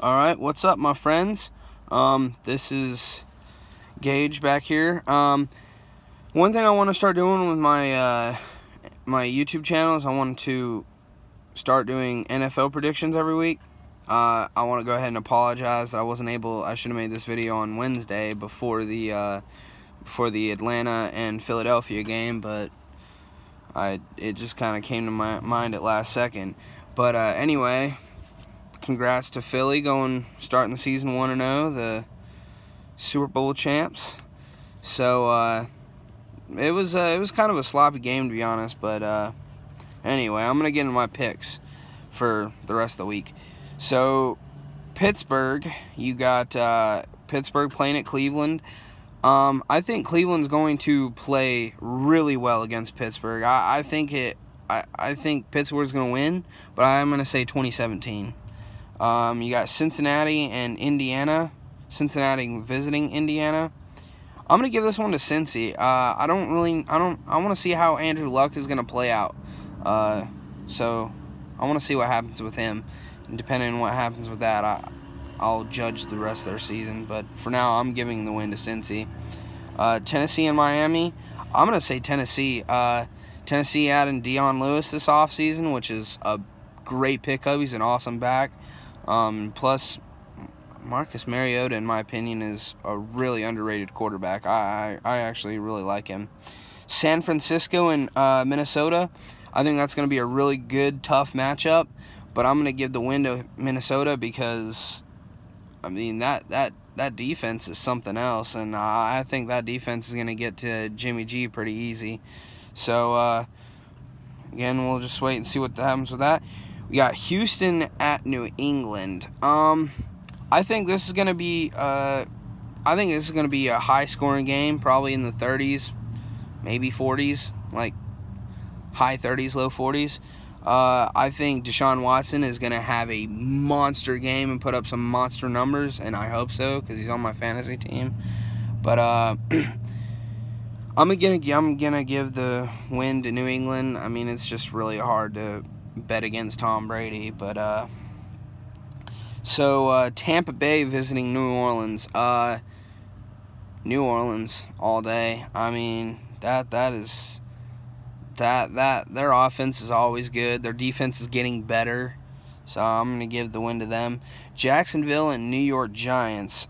Alright, what's up, my friends? This is Gage back here. One thing I want to start doing with my YouTube channel is I want to start doing NFL predictions every week. I want to go ahead and apologize that I should have made this video on Wednesday before the Atlanta and Philadelphia game, but it just kind of came to my mind at last second. But anyway, congrats to Philly starting the season 1-0, the Super Bowl champs. So it was kind of a sloppy game, to be honest, but anyway, I'm gonna get into my picks for the rest of the week. So Pittsburgh, you got Pittsburgh playing at Cleveland. I think Cleveland's going to play really well against Pittsburgh. I think Pittsburgh's going to win, but I'm going to say 2017. You got Cincinnati and Indiana. Cincinnati visiting Indiana. I'm gonna give this one to Cincy. I want to see how Andrew Luck is gonna play out. So I want to see what happens with him, and depending on what happens with that, I'll judge the rest of their season. But for now, I'm giving the win to Cincy. Tennessee and Miami. I'm gonna say Tennessee. Tennessee adding Dion Lewis this offseason, which is a great pickup. He's an awesome back. Plus, Marcus Mariota, in my opinion, is a really underrated quarterback. I actually really like him. San Francisco and Minnesota. I think that's going to be a really good, tough matchup. But I'm going to give the win to Minnesota because, I mean, that defense is something else. And I think that defense is going to get to Jimmy G pretty easy. So, again, we'll just wait and see what happens with that. We got Houston at New England. I think this is gonna be a high-scoring game, probably in the 30s, maybe 40s, like high 30s, low 40s. I think Deshaun Watson is gonna have a monster game and put up some monster numbers, and I hope so because he's on my fantasy team. But I'm gonna give the win to New England. I mean, it's just really hard to bet against Tom Brady, but so Tampa Bay visiting New Orleans. New Orleans all day. I mean, that their offense is always good. Their defense is getting better. So I'm going to give the win to them. Jacksonville and New York Giants.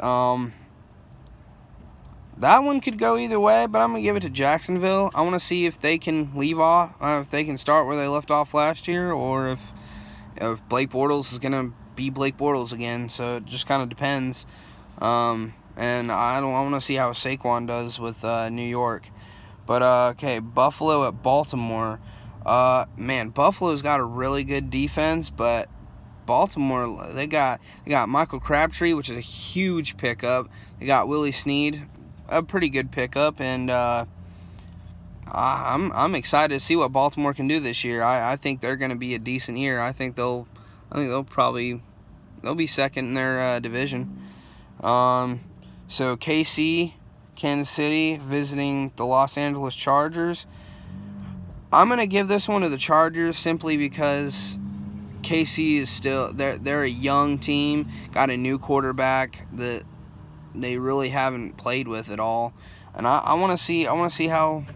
That one could go either way, but I'm going to give it to Jacksonville. I want to see if they can if they can start where they left off last year, or if Blake Bortles is going to be Blake Bortles again. So it just kind of depends. And I want to see how Saquon does with New York. But okay, Buffalo at Baltimore. Man, Buffalo's got a really good defense, but Baltimore, they got Michael Crabtree, which is a huge pickup. They got Willie Snead, a pretty good pickup, and I'm excited to see what Baltimore can do this year. I think they're going to be a decent year. I think they'll be second in their division. So KC, Kansas City, visiting the Los Angeles Chargers. I'm going to give this one to the Chargers simply because KC is still they're a young team, got a new quarterback that they really haven't played with at all, and I want to see how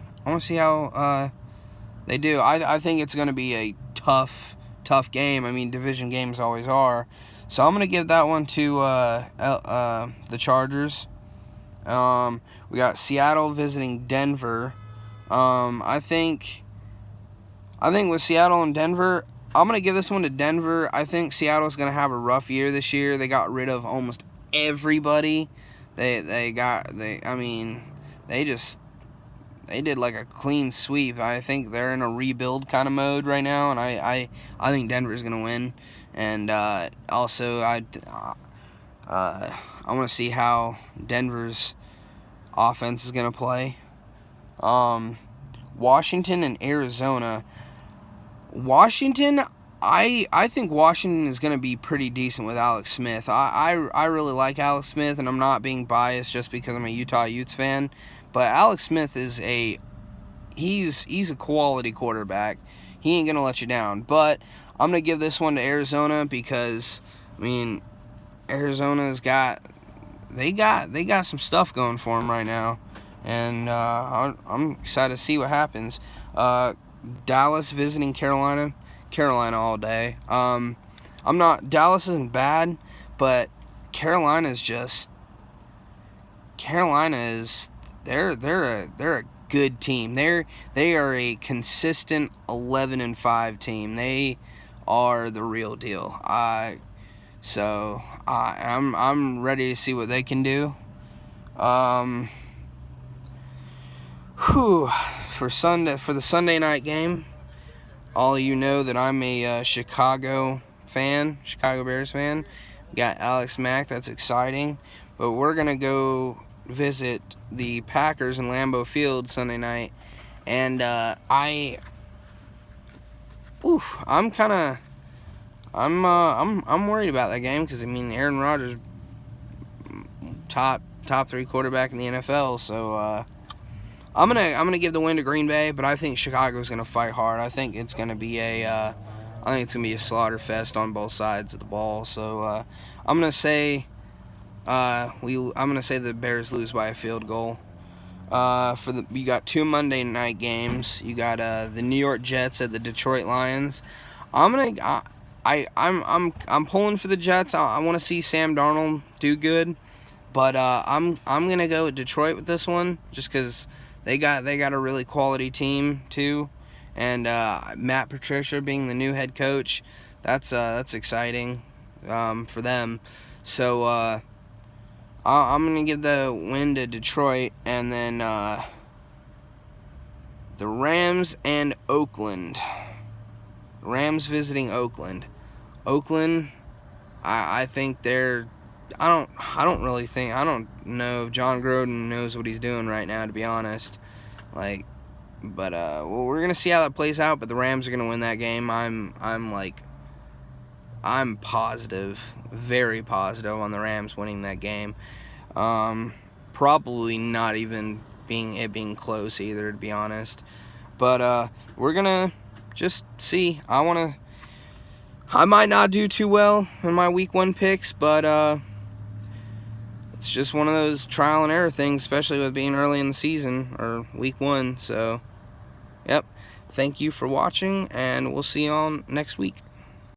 they do. I think it's going to be a tough game. I mean, division games always are. So I'm going to give that one to the Chargers. We got Seattle visiting Denver. I think with Seattle and Denver, I'm going to give this one to Denver. I think Seattle's going to have a rough year this year. They got rid of almost everybody. They did like a clean sweep. I think they're in a rebuild kind of mode right now, and I think Denver's going to win. And also, I want to see how Denver's offense is going to play. Washington and Arizona. Washington, I think Washington is going to be pretty decent with Alex Smith. I really like Alex Smith, and I'm not being biased just because I'm a Utah Utes fan. But Alex Smith is he's a quality quarterback. He ain't going to let you down. But I'm going to give this one to Arizona because, I mean, Arizona's got some stuff going for them right now, and I'm excited to see what happens. Dallas visiting Carolina. Carolina all day. Dallas isn't bad, but Carolina is they're a good team. They are a consistent 11-5 team. They are the real deal. I'm ready to see what they can do. For the Sunday night game, all of you know that I'm a Chicago Bears fan. We got Alex Mack, that's exciting. But we're gonna go visit the Packers in Lambeau Field Sunday night, and I'm worried about that game because Aaron Rodgers, top 3 quarterback in the NFL, so I'm gonna give the win to Green Bay, but I think Chicago's gonna fight hard. I think it's gonna be a slaughter fest on both sides of the ball. So I'm gonna say the Bears lose by a field goal. You got 2 Monday night games. You got the New York Jets at the Detroit Lions. I'm pulling for the Jets. I want to see Sam Darnold do good, but I'm gonna go with Detroit with this one just because they got a really quality team too, and Matt Patricia being the new head coach, that's exciting for them. So I'm gonna give the win to Detroit, and then the Rams and Oakland. Rams visiting Oakland. Oakland, I think they're. I don't know if John Gruden knows what he's doing right now, to be honest. Well, we're gonna see how that plays out. But the Rams are gonna win that game. I'm positive, very positive on the Rams winning that game. Probably not even being close either, to be honest. But we're gonna just see. I might not do too well in my week 1 picks, but it's just one of those trial and error things, especially with being early in the season or week 1. So, yep. Thank you for watching, and we'll see you all next week.